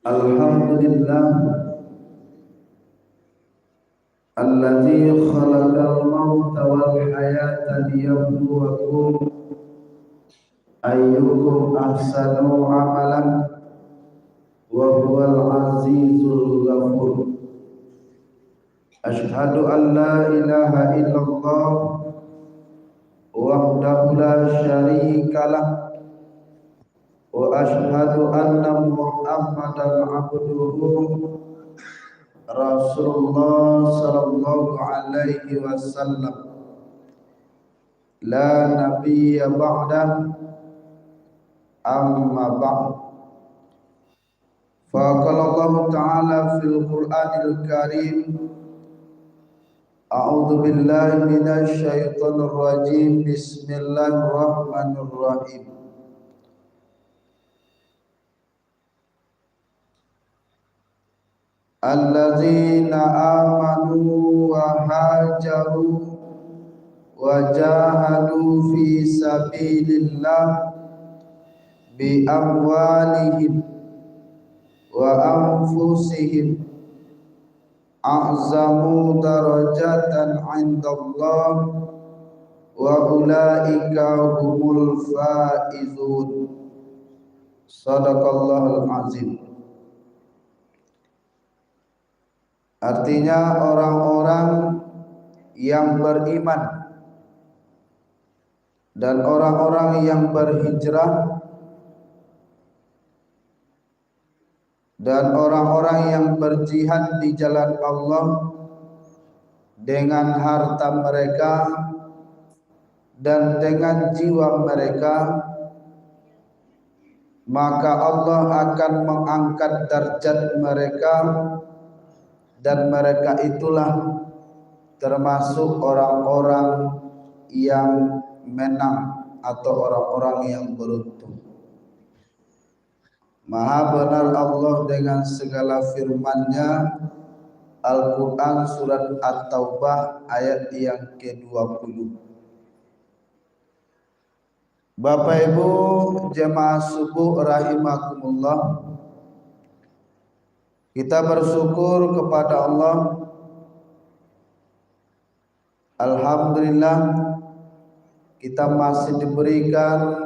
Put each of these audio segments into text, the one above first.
Alhamdulillah alladzi khalaqal mauta wal hayata liyabluwakum ayyukum ahsanu amalan wa huwal azizul ghafur. Ashhadu an la ilaha illallah wahdahu la syarikalah wa ashhadu anna Muhammadan abduhu Rasulullah sallallahu alaihi wasallam la nabiyya ba'da amma ba'd. Faqala Allah ta'ala fil Qur'anil Karim A'udzu billahi minasy syaithanir rajim. Bismillahirrahmanirrahim. Alladzina amanu wa hajaru wa jahadu fi sabilillah bi amwalihim wa anfusihim a'zamu darajatan 'indallah wa ulaika humul faizun. Shadaqallahul azim. Artinya orang-orang yang beriman dan orang-orang yang berhijrah dan orang-orang yang berjihad di jalan Allah dengan harta mereka dan dengan jiwa mereka, maka Allah akan mengangkat derajat mereka dan mereka itulah termasuk orang-orang yang menang atau orang-orang yang beruntung. Maha benar Allah dengan segala firman-Nya. Al-Quran surat At-Taubah ayat yang ke-20. Bapak Ibu jemaah subuh rahimakumullah, kita bersyukur kepada Allah. Alhamdulillah kita masih diberikan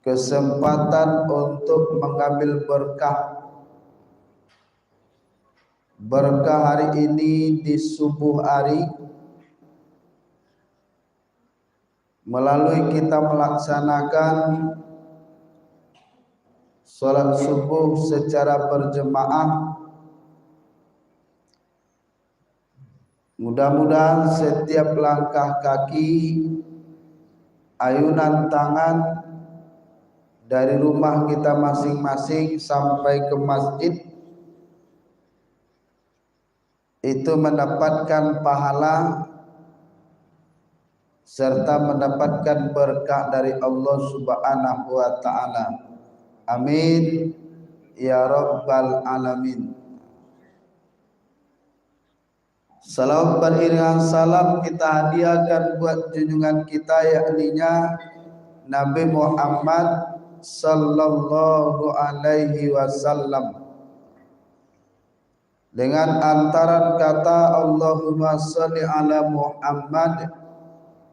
kesempatan untuk mengambil berkah hari ini di subuh hari, melalui kita melaksanakan salat subuh secara berjemaah. Mudah-mudahan setiap langkah kaki, ayunan tangan dari rumah kita masing-masing sampai ke masjid itu mendapatkan pahala serta mendapatkan berkah dari Allah Subhanahu wa taala. Amin ya rabbal alamin. Salam beriringan salam kita hadiahkan buat junjungan kita, yakninya Nabi Muhammad sallallahu alaihi wasallam, dengan antaran kata Allahumma sholli ala Muhammad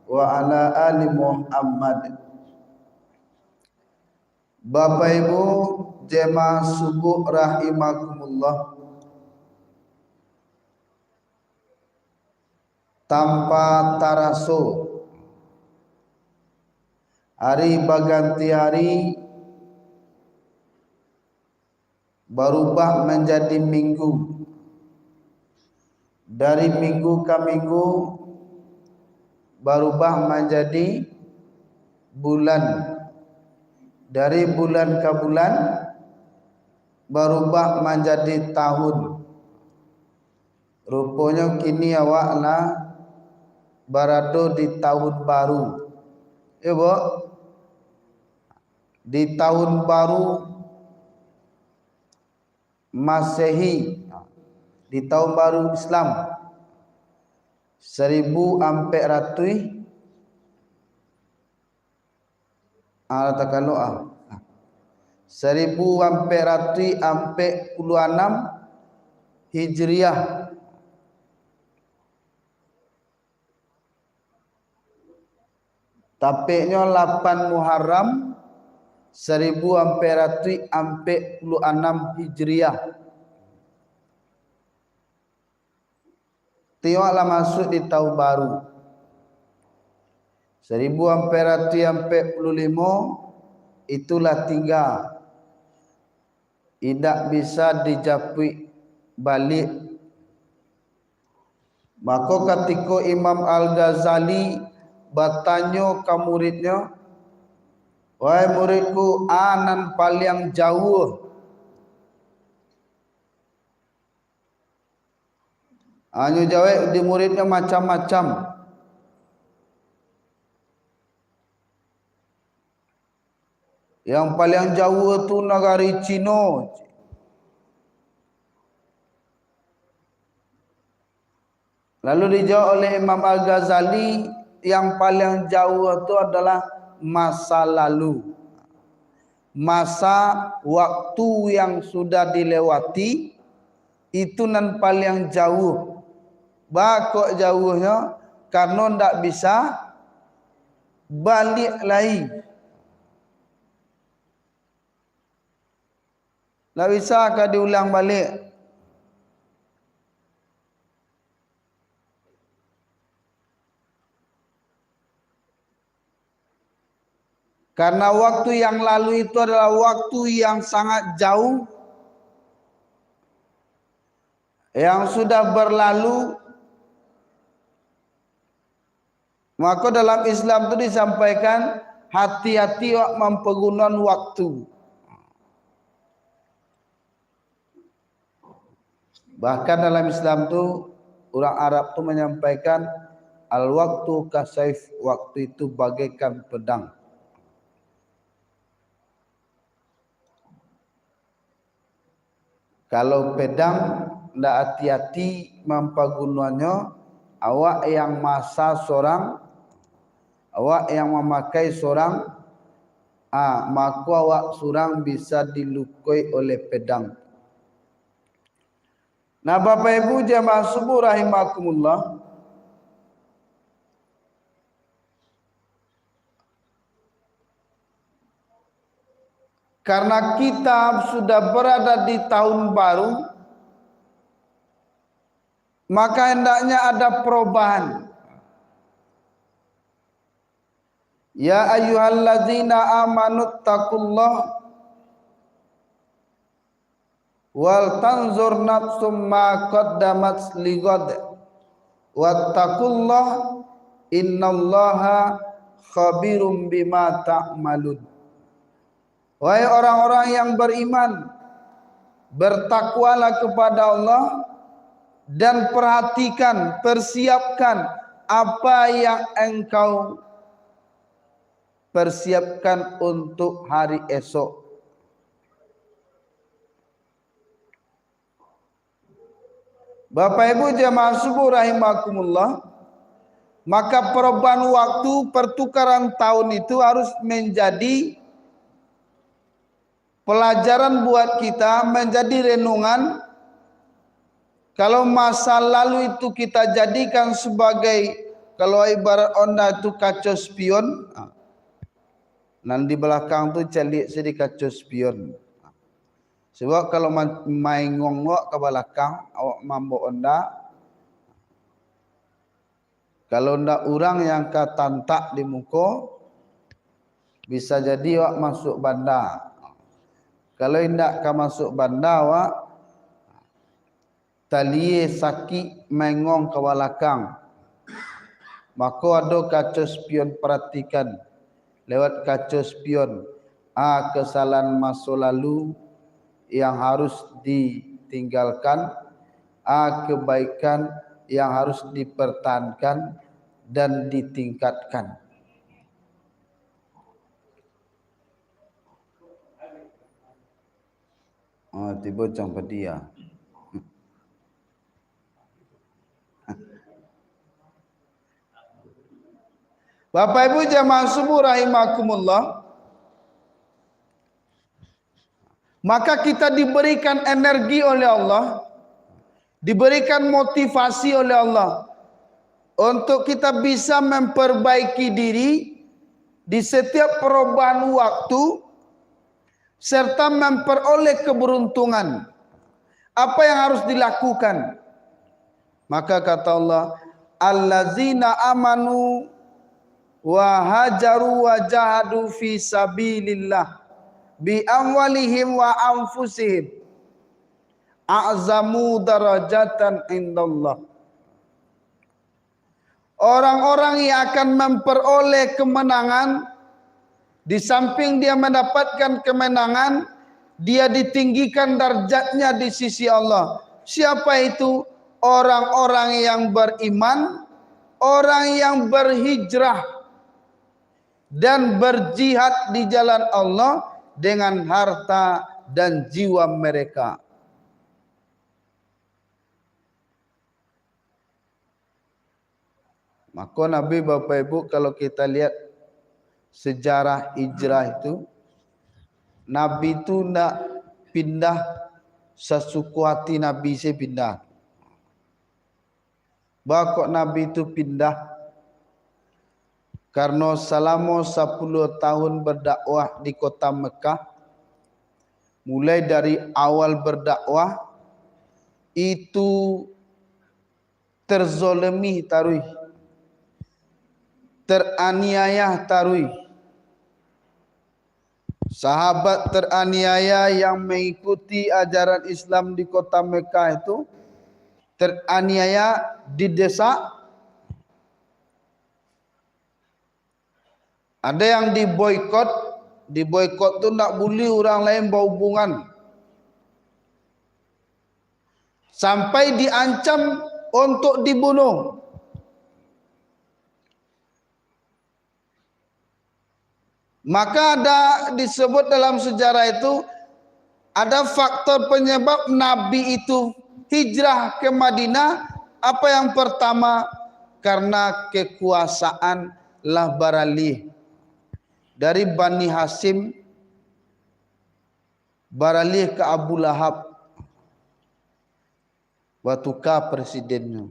wa ala ali Muhammad. Bapak Ibu jemaah subuh rahimakumullah, tanpa taraso hari berganti hari berubah menjadi minggu, dari minggu ke minggu berubah menjadi bulan, dari bulan ke bulan berubah menjadi tahun. Rupanya kini awakna barado di tahun baru. Ibu, di tahun baru Masehi, di tahun baru Islam 1400 takaloa 1446 Hijriah. Tapiknya 8 Muharram 1446 Hijriah. Tioklah masuk di tahun baru 1445. Itulah tinggal, tidak bisa dijapui balik. Maka ketika Imam Al-Ghazali bertanya ke muridnya, wahai muridku, anan paling jauh. Hanya jawab di muridnya macam-macam. Yang paling jauh itu negara Cina. Lalu dijawab oleh Imam Al-Ghazali, yang paling jauh itu adalah masa lalu. Masa waktu yang sudah dilewati itu nan paling jauh. Bakok jauhnya karena ndak bisa balik lagi. Ndak bisa ke diulang balik. Karena waktu yang lalu itu adalah waktu yang sangat jauh, yang sudah berlalu. Maka dalam Islam itu disampaikan hati-hati mempergunakan waktu. Bahkan dalam Islam itu orang Arab itu menyampaikan al-waktu kasaif, waktu itu bagaikan pedang. Kalau pedang tidak hati-hati mempergunakannya, awak yang masa seorang, awak yang memakai seorang, maka awak seorang bisa dilukai oleh pedang. Nah, Bapak Ibu jamaah subuh rahimakumullah, karena kita sudah berada di tahun baru, maka hendaknya ada perubahan. Ya ayyuhalladzina amanu taqullah wal tanzur nafsum ma qaddamat lighad wattaqullah innallaha khabirum bima ta'malun. Wahai orang-orang yang beriman, bertakwalah kepada Allah dan perhatikan, persiapkan apa yang engkau persiapkan untuk hari esok. Bapak Ibu jamaah subuh rahimakumullah, maka perubahan waktu, pertukaran tahun itu harus menjadi pelajaran buat kita, menjadi renungan. Kalau masa lalu itu kita jadikan sebagai, kalau ibarat onda itu kaca spion, nan di belakang tu celik sedikit kaca spion. Sebab kalau main ngongok ke belakang, awak mampu onda, kalau ndak orang yang ketantak di muka, bisa jadi awak masuk bandar. Kalau tidak ke masuk bandar, awak tali sakit mengong ke belakang. Maka ada kaca spion, perhatikan lewat kaca spion kesalahan masa lalu yang harus ditinggalkan, kebaikan yang harus dipertahankan dan ditingkatkan. Tiba campak dia. Bapak Ibu jamaah subuh rahimakumullah, Maka kita diberikan energi oleh Allah, diberikan motivasi oleh Allah untuk kita bisa memperbaiki diri di setiap perubahan waktu serta memperoleh keberuntungan. Apa yang harus dilakukan? Maka kata Allah, allazina amanu wa hajaru wa jahadu fi sabilillah bi amwalihim wa anfusihim a'zamu darajatan indallah. Orang-orang yang akan memperoleh kemenangan, di samping dia mendapatkan kemenangan, dia ditinggikan darjatnya di sisi Allah. Siapa itu? Orang-orang yang beriman, orang yang berhijrah dan berjihad di jalan Allah dengan harta dan jiwa mereka. Maka Nabi, Bapak Ibu, kalau kita lihat sejarah hijrah itu, Nabi itu nak pindah sesuku hati Nabi saya pindah. Bahkan Nabi itu pindah karena selama 10 tahun berdakwah di kota Mekah, mulai dari awal berdakwah itu terzolimi tarui, teraniaya tarui. Sahabat teraniaya yang mengikuti ajaran Islam di kota Mekah itu teraniaya, didesak. Ada yang diboikot. Diboikot tu nak boleh orang lain berhubungan. Sampai diancam untuk dibunuh. Maka ada disebut dalam sejarah itu, ada faktor penyebab Nabi itu hijrah ke Madinah. Apa yang pertama? Karena kekuasaan lah beralih dari Bani Hasim, beralih ke Abu Lahab, watukar presidennya.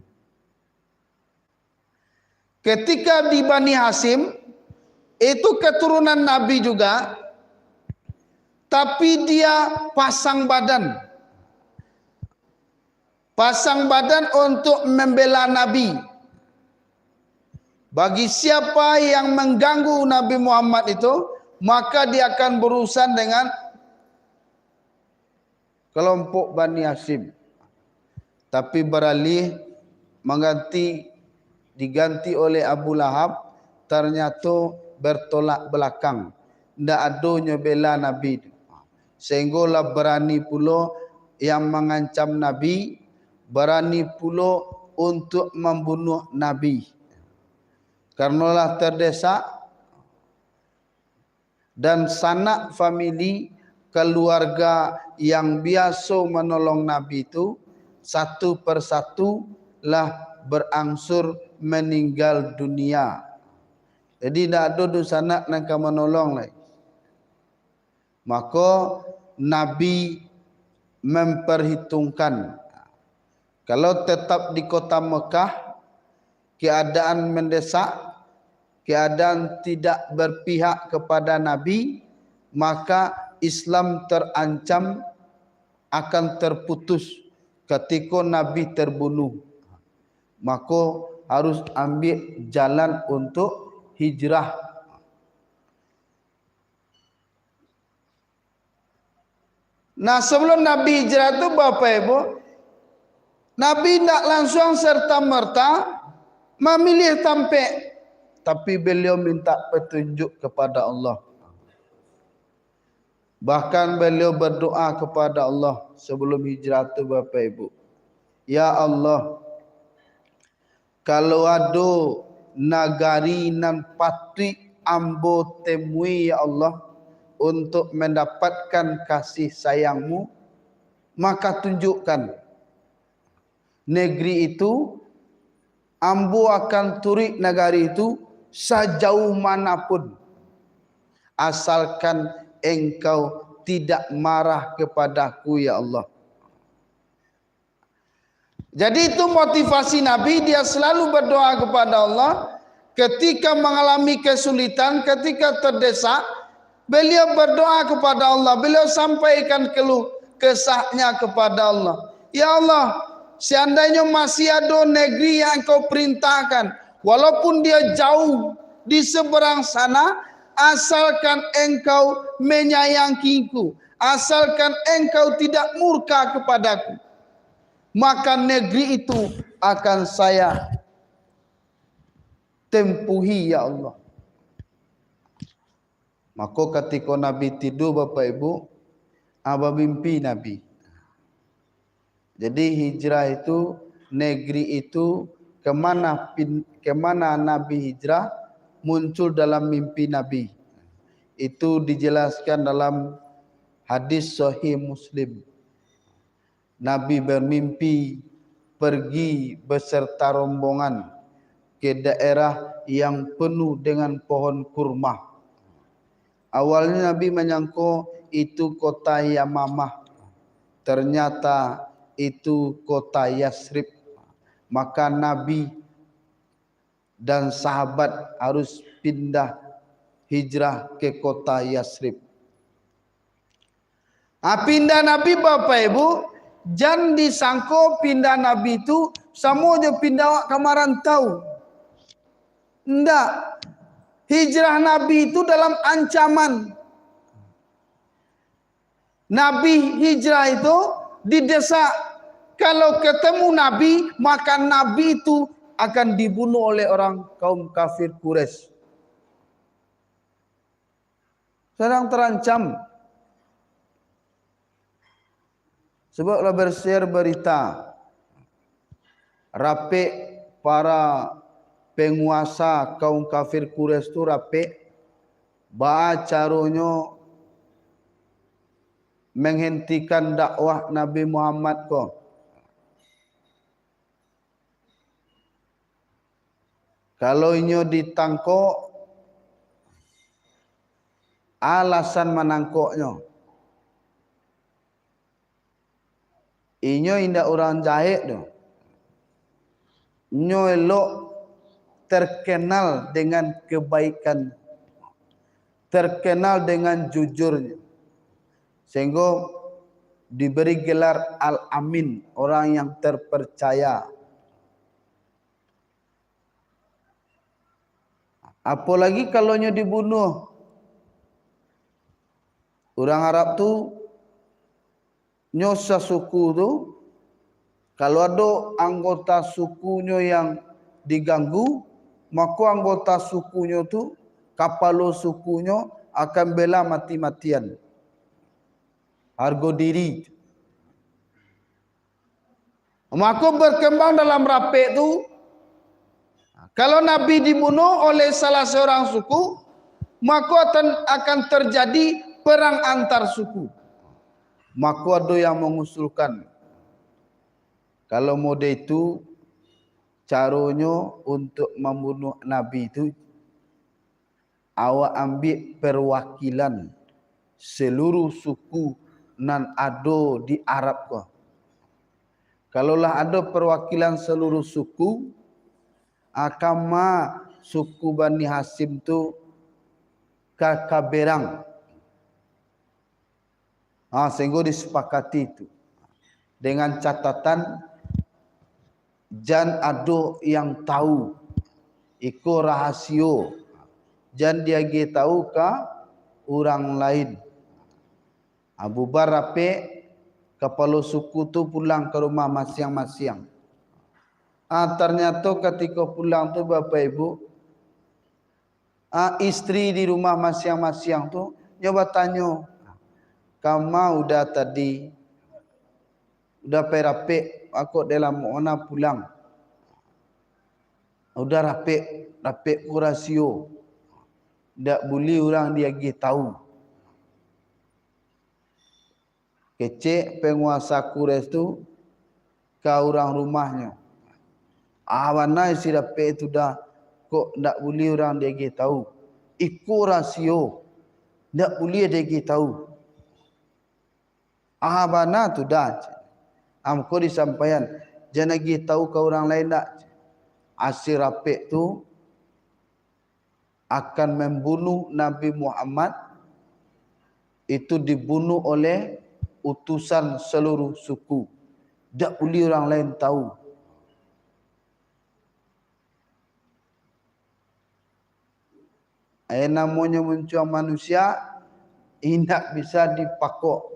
Ketika di Bani Hasim, itu keturunan Nabi juga, tapi dia pasang badan. Pasang badan untuk membela Nabi. Bagi siapa yang mengganggu Nabi Muhammad itu, maka dia akan berurusan dengan kelompok Bani Hasim. Tapi beralih diganti oleh Abu Lahab, ternyata bertolak belakang. Tidak adanya bela Nabi. Sehinggalah berani pula yang mengancam Nabi, berani pula untuk membunuh Nabi. Karenalah terdesak dan sanak famili keluarga yang biasa menolong Nabi itu satu persatu lah berangsur meninggal dunia. Jadi tidak ada sanak yang akan menolong lagi. Maka Nabi memperhitungkan, kalau tetap di kota Mekah, keadaan mendesak, keadaan tidak berpihak kepada Nabi, maka Islam terancam akan terputus ketika Nabi terbunuh. Maka harus ambil jalan untuk hijrah. Nah, sebelum Nabi hijrah itu Bapak Ibu, Nabi tidak langsung serta-merta memilih tampek, tapi beliau minta petunjuk kepada Allah. Bahkan beliau berdoa kepada Allah sebelum hijrah itu Bapak Ibu. Ya Allah, kalau ada nagari nan patut ambo temui ya Allah untuk mendapatkan kasih sayangmu, maka tunjukkan negeri itu, ambo akan turik negari itu sejauh manapun, asalkan engkau tidak marah kepadaku ya Allah. Jadi itu motivasi Nabi, dia selalu berdoa kepada Allah ketika mengalami kesulitan, ketika terdesak, beliau berdoa kepada Allah, beliau sampaikan keluh kesahnya kepada Allah. Ya Allah, seandainya masih ada negeri yang Engkau perintahkan, walaupun dia jauh di seberang sana, asalkan Engkau menyayangiku, asalkan Engkau tidak murka kepadaku, maka negeri itu akan saya tempuhi ya Allah. Maka ketika Nabi tidur Bapak Ibu, apa mimpi Nabi? Jadi hijrah itu, negeri itu kemana Nabi hijrah muncul dalam mimpi Nabi. Itu dijelaskan dalam hadis Sahih Muslim. Nabi bermimpi pergi beserta rombongan ke daerah yang penuh dengan pohon kurma. Awalnya Nabi menyangka itu kota Yamamah. Ternyata itu kota Yasrib. Maka Nabi dan sahabat harus pindah hijrah ke kota Yasrib. Pindah Nabi Bapak Ibu, jangan disangka pindah Nabi itu semuanya pindah ke marantau. Tidak. Hijrah Nabi itu dalam ancaman. Nabi hijrah itu didesak. Kalau ketemu Nabi, maka Nabi itu akan dibunuh oleh orang kaum kafir Quraisy. Sedang terancam. Sebab lah bershare berita rapik para penguasa kaum kafir Quraisy itu rapik caranya menghentikan dakwah Nabi Muhammad kok. Kalau inyo ditangkok, alasan menangkoknya, inyo indak orang jahit tu. Inyo elok terkenal dengan kebaikan, terkenal dengan jujurnya, sehingga diberi gelar Al-Amin, orang yang terpercaya. Apalagi kalau nyo dibunuh. Orang Arab tu nyo sasuku tu, kalau ada anggota sukunya yang diganggu, maka anggota sukunya tu, kapalo sukunya akan bela mati-matian. Harga diri. Maka berkembang dalam rapik tu, kalau Nabi dibunuh oleh salah seorang suku, maka akan terjadi perang antar suku. Maka ada yang mengusulkan, kalau mode itu caranya untuk membunuh Nabi itu, awak ambil perwakilan seluruh suku nan ada di Arab kau. Kalaulah ada perwakilan seluruh suku, akama suku Bani Hasim tu kakaberang. Sehingga disepakati itu. Dengan catatan, jan ada yang tahu. Iko rahasio. Jan dia tahu ke orang lain. Abu Barape, kepala suku tu pulang ke rumah masing-masing. Ternyata ketika pulang tu Bapak Ibu, istri di rumah masing-masing tu nyoba tanya, kamu udah tadi udah perapik aku dalam ona pulang, udah rapik kurasio, ndak boleh orang dia tahu. Kecek penguasa Quraisy tu ke orang rumahnya. Awana isi rapik itu dah kok ndak boleh orang dia tahu. Iku rasio ndak boleh dia tahu. Bana tu dah. Amko disampaikan. Jangan lagi tahu ke orang lain tak. Asir rapik tu akan membunuh Nabi Muhammad. Itu dibunuh oleh utusan seluruh suku. Tak boleh orang lain tahu. Namanya muncung manusia, tidak bisa dipakok.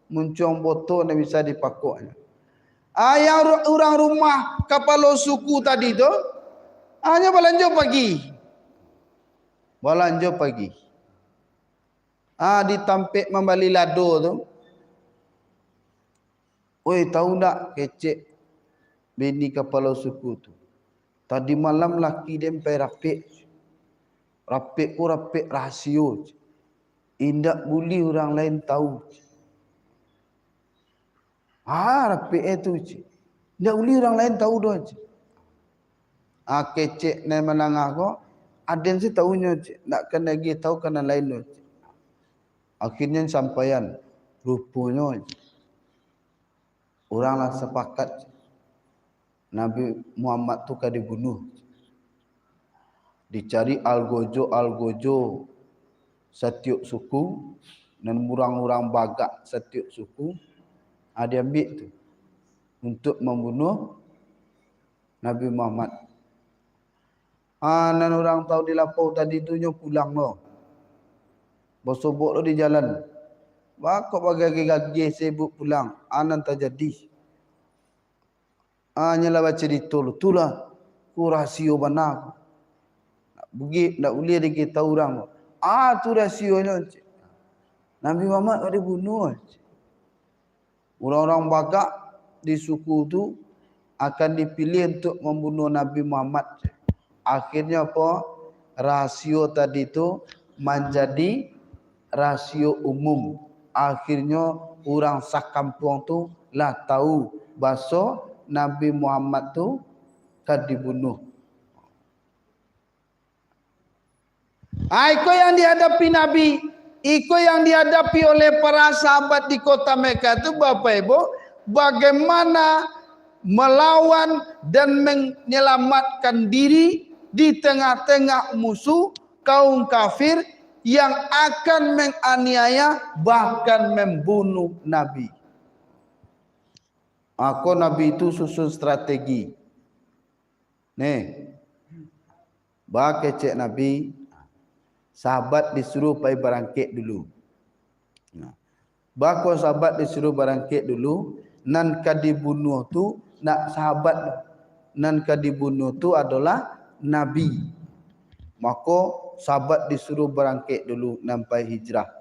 Muncung botol tidak bisa dipakok. Yang orang rumah kepala suku tadi tu hanya belanja pagi. Belanja pagi. Ditampik membali lado tu. Oi, tahu tak kecek bini kepala suku tu. Tadi malam laki dia sampai rapik. Rapik pun rapik rahsia. Indak boleh orang lain tahu. Rapik itu je. Indak boleh orang lain tahu dah je. Kecek ni menangah ko. Aden si tahunya je. Nak kena lagi tahu kena lain je. Akhirnya sampaian. Rupanya je. Oranglah sepakat je. Nabi Muhammad tu kan dibunuh. Dicari algojo setiap suku dan orang-orang bagak setiap suku dia ambil tu untuk membunuh Nabi Muhammad. Dan orang tahu di lapau tadi tu nyo pulang lo. Bersobok lo di jalan. Kok bagi-gagi sibuk pulang. Anan tak jadi. Nyalah baca cerita lo. Itulah ku rahsia benar. Nak boleh dia tahu orang. Tu rahsianya. Nabi Muhammad ada bunuh. Orang-orang bagak di suku tu akan dipilih untuk membunuh Nabi Muhammad. Akhirnya apa? Rahsia tadi tu menjadi rahsia umum. Akhirnya orang sakampung tu lah tahu bahasa Nabi Muhammad tu kan dibunuh. Itu yang dihadapi Nabi. Itu yang dihadapi oleh para sahabat di kota Mekah itu Bapak Ibu. Bagaimana melawan dan menyelamatkan diri di tengah-tengah musuh kaum kafir yang akan menganiaya bahkan membunuh Nabi. Nabi itu susun strategi. Kecek Nabi. Sahabat disuruh pergi berangkit dulu. Bakal sahabat disuruh berangkit dulu. Nan dibunuh tu nak sahabat. Nan dibunuh tu adalah Nabi. Maka sahabat disuruh berangkit dulu sampai hijrah.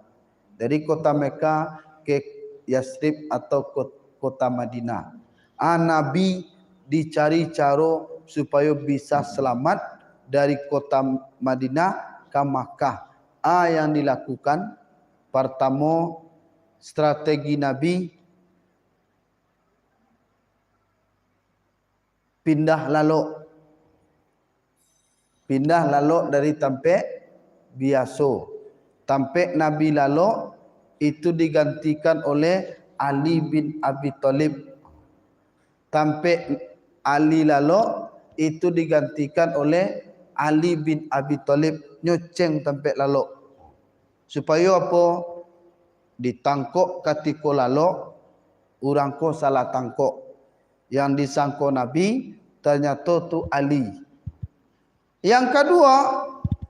Dari kota Mekah ke Yasrib atau kota Madinah. Nabi dicari cara supaya bisa selamat dari kota Madinah ke Makkah. Yang dilakukan pertama strategi Nabi pindah lalok dari tampek biasa. Tampek Nabi lalok itu digantikan oleh Ali bin Abi Thalib. Tampek Ali lalok itu digantikan oleh Ali bin Abi Thalib. Nyoceng tampek lalok. Supaya apa? Ditangkok ketika lalok, orang ko salah tangkok. Yang disangka Nabi ternyata tu Ali. Yang kedua,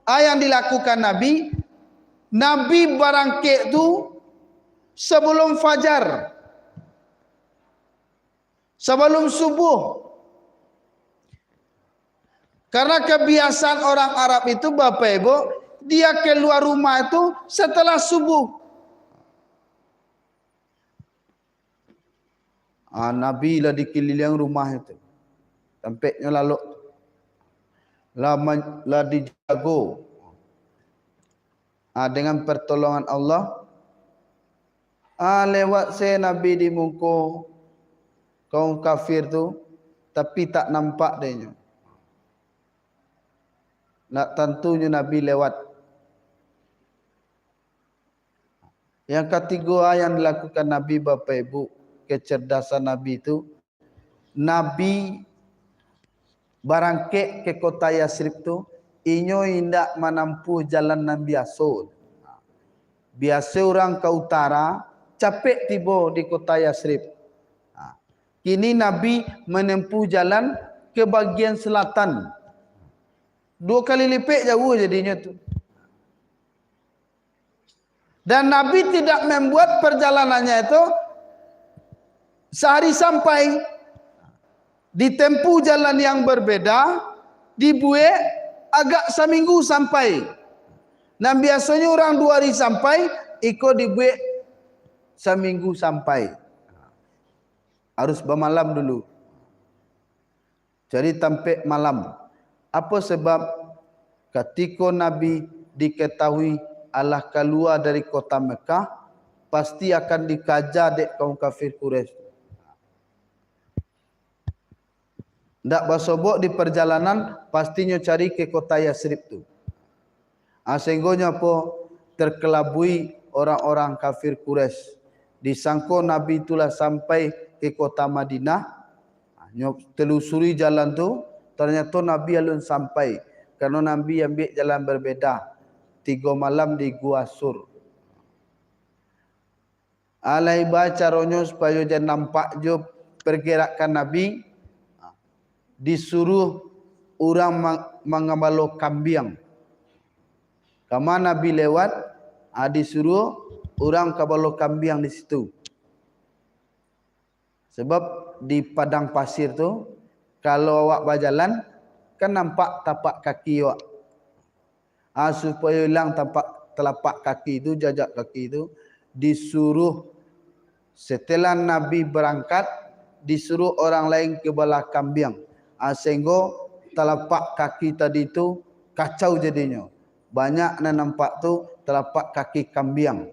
yang dilakukan Nabi berangkit tu sebelum fajar. Sebelum subuh. Karena kebiasaan orang Arab itu Bapak Ibu, dia keluar rumah itu setelah subuh. Nabi lah dikeliling rumah itu. Tampaknya lalu lah dijago. Dengan pertolongan Allah. Lewat saya Nabi di muka kaum kafir tu, tapi tak nampak dia. Nak tentunya Nabi lewat. Yang ketiga yang dilakukan Nabi Bapak Ibu, kecerdasan Nabi itu, Nabi barangkek ke kota Yasrib tu, inyo indak menempuh jalan yang biasa. Biasa orang ke utara, capek tiba di kota Yasrib. Kini Nabi menempuh jalan ke bagian selatan. 2 kali lipat jauh jadinya tu. Dan Nabi tidak membuat perjalanannya itu sehari sampai, ditempuh jalan yang berbeda, dibuat agak seminggu sampai. Dan biasanya orang 2 hari sampai, ikut dibuat seminggu sampai. Harus bermalam dulu. Jadi sampai malam. Apa sebab? Ketika Nabi diketahui Allah keluar dari kota Mekah, pasti akan dikajar dek kaum kafir Quraisy. Ndak basobok di perjalanan, pastinya cari ke kota Yasrib tu. Sehingga apa? Terkelabui orang-orang kafir Quraisy. Disangka Nabi itulah sampai ke kota Madinah. Telusuri jalan tu, ternyata Nabi alun sampai. Karena Nabi ambil jalan berbeda. 3 malam di Gua Sur. Alai bacaronyo supaya jangan nampak jo pergerakan Nabi, disuruh orang mengembalo kambing. Kama Nabi lewat, disuruh orang kembalo kambing di situ. Sebab di padang pasir tu, kalau awak berjalan, kan nampak tapak kaki awak. Supaya hilang telapak kaki itu, jajak kaki itu, disuruh setelah Nabi berangkat, disuruh orang lain ke belah kambing. Sehingga telapak kaki tadi itu kacau jadinya. Banyak yang nampak tu telapak kaki kambing.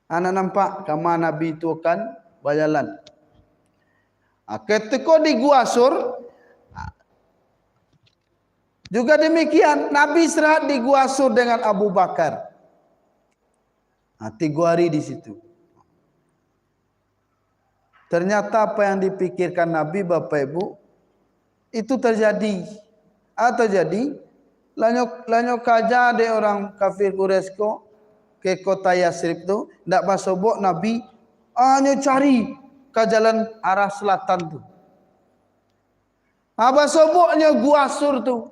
Anda nampak kama Nabi itu akan berjalan. Ketika di Gua Sur, juga demikian, Nabi istirahat di Gua Sur dengan Abu Bakar. 3 hari di situ. Ternyata apa yang dipikirkan Nabi Bapak Ibu, itu terjadi. Terjadi. Lanyo kaja de orang kafir Quraisy ko ke kota Yasrib tu, ndak basobok Nabi hanya cari ke jalan arah selatan tu. Basoboknya Gua Sur tu.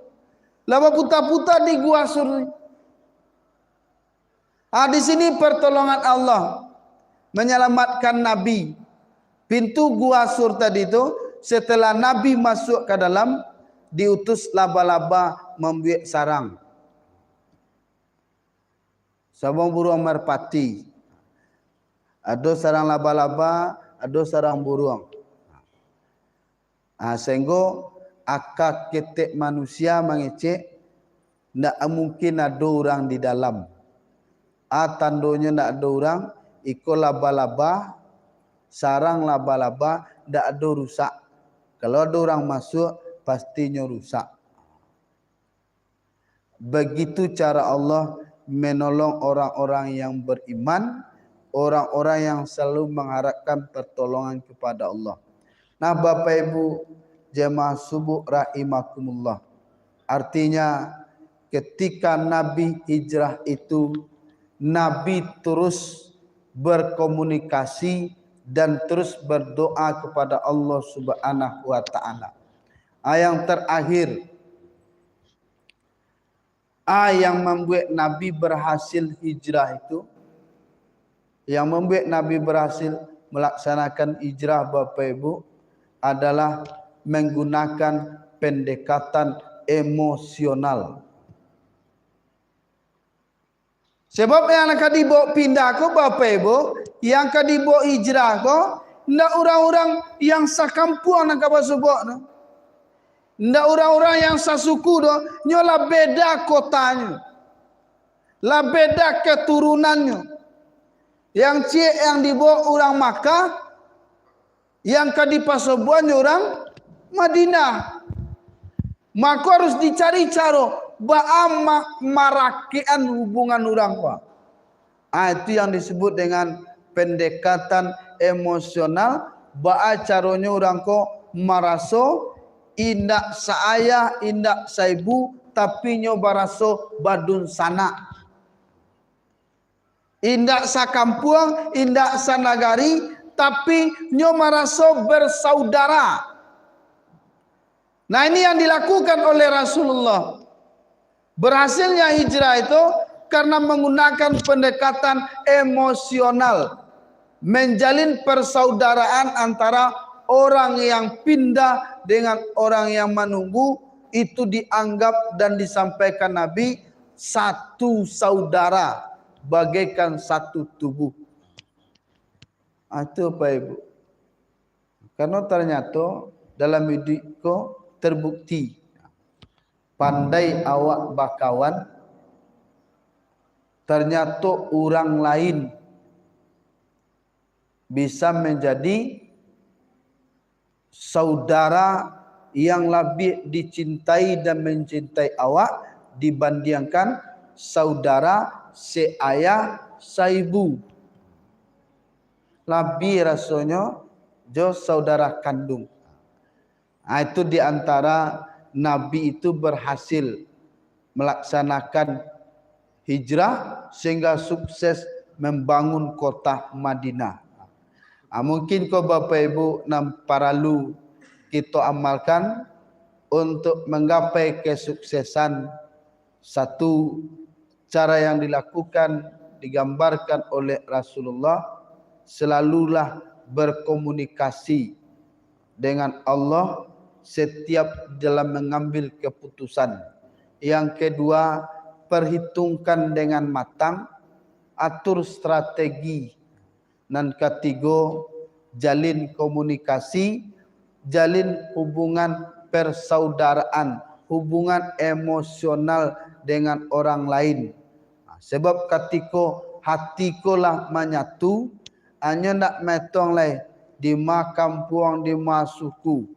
Lama putar-putar di Gua Sur. Di sini pertolongan Allah menyelamatkan Nabi. Pintu Gua Sur tadi itu, setelah Nabi masuk ke dalam, diutus laba-laba membuat sarang. Sabang burung merpati. Ada sarang laba-laba, ada sarang burung. Sehingga akak ketek manusia mengecek, tidak mungkin ada orang di dalam. Tandonya tidak ada orang, ikut laba-laba, sarang laba-laba, tidak ada rusak. Kalau ada orang masuk, pastinya rusak. Begitu cara Allah menolong orang-orang yang beriman, orang-orang yang selalu mengharapkan pertolongan kepada Allah. Nah, Bapak Ibu jemaah subuh rahimakumullah. Artinya ketika Nabi hijrah itu, Nabi terus berkomunikasi dan terus berdoa kepada Allah Subhanahu wa taala. Yang terakhir, yang membuat Nabi berhasil hijrah itu, yang membuat Nabi berhasil melaksanakan hijrah Bapak Ibu adalah menggunakan pendekatan emosional. Sebab yang akan dibawa pindah ke Bapak Ibu, yang akan dibawa hijrah ke, ndak orang-orang yang sakampung nak kabar sebab no. Ndak orang-orang yang sasuku do, nyola beda kotanya. Lah beda keturunannya. Yang cik yang dibawa orang Makkah, yang kadipasobuan orang Madinah. Maka harus dicari cara marakian hubungan orang Pak. Itu yang disebut dengan pendekatan emosional. Ba'a caronyo orang ko maraso indak saayah, indak saibu, tapi nyo baraso badun sana. Indak sakampuang, indak sanagari, tapi nyo maraso bersaudara. Nah, ini yang dilakukan oleh Rasulullah. Berhasilnya hijrah itu karena menggunakan pendekatan emosional, menjalin persaudaraan antara orang yang pindah dengan orang yang menunggu. Itu dianggap dan disampaikan Nabi satu saudara, bagaikan satu tubuh. Itu Pak Ibu. Karena ternyata dalam hidupku terbukti pandai awak bakawan, ternyata orang lain bisa menjadi saudara yang lebih dicintai dan mencintai awak dibandingkan saudara seayah saibu. Lebih rasanya jo saudara kandung. Itu diantara Nabi itu berhasil melaksanakan hijrah sehingga sukses membangun kota Madinah. Mungkin kau Bapak Ibu nam paralu kita amalkan untuk menggapai kesuksesan. Satu cara yang dilakukan digambarkan oleh Rasulullah, selalulah berkomunikasi dengan Allah setiap dalam mengambil keputusan. Yang kedua, perhitungkan dengan matang, atur strategi. Dan ketiga, jalin komunikasi, jalin hubungan persaudaraan, hubungan emosional dengan orang lain. Sebab ketika hatiku lah menyatu, hanya nak metong lai di kampung di suku.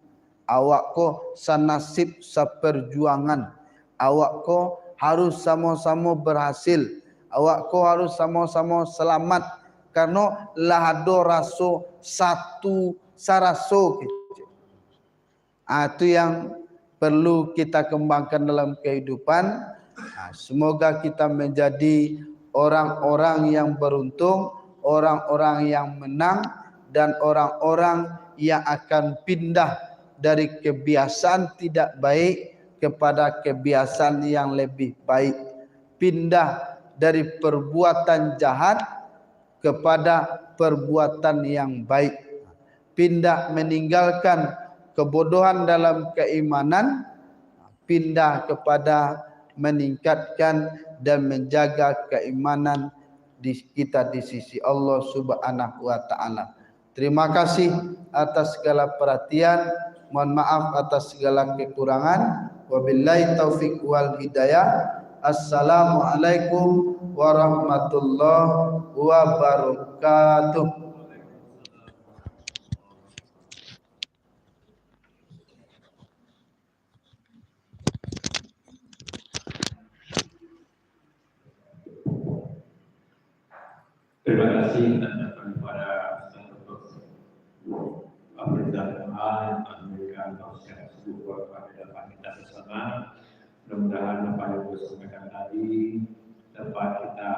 Awak ko sanasib seperjuangan. Awak ko harus sama-sama berhasil. Awak ko harus sama-sama selamat. Karena lah ada raso satu saraso. Itu yang perlu kita kembangkan dalam kehidupan. Semoga kita menjadi orang-orang yang beruntung, orang-orang yang menang, dan orang-orang yang akan pindah dari kebiasaan tidak baik kepada kebiasaan yang lebih baik. Pindah dari perbuatan jahat kepada perbuatan yang baik. Pindah meninggalkan kebodohan dalam keimanan, pindah kepada meningkatkan dan menjaga keimanan kita di sisi Allah Subhanahu wa taala. Terima kasih atas segala perhatian. Mohon maaf atas segala kekurangan. Wabillahi taufik wal hidayah. Assalamualaikum warahmatullahi wabarakatuh. Terima kasih kepada pemerintahan memberikan tausiah tersebut kepada kita bersama. Mudah-mudahan apa yang disampaikan tadi dapat kita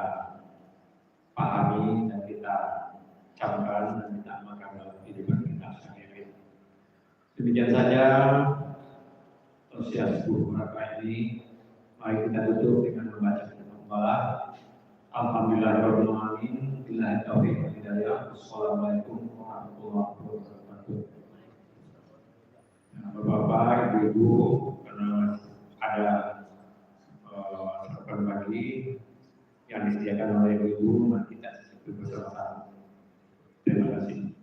pahami dan kita camkan dan kita amalkan dalam kehidupan kita sehari-hari. Demikian saja tausiah subuh mereka ini. Mari kita tutup dengan membaca firman Allah. Alhamdulillahirabbil alamin. Billahi taufiq wal hidayah. Wassalamualaikum warahmatullahi wabarakatuh. Bapak-bapak, ibu-ibu, karena ada sarapan pagi yang disediakan oleh ibu-ibu, mari kita bersama-sama. Terima kasih.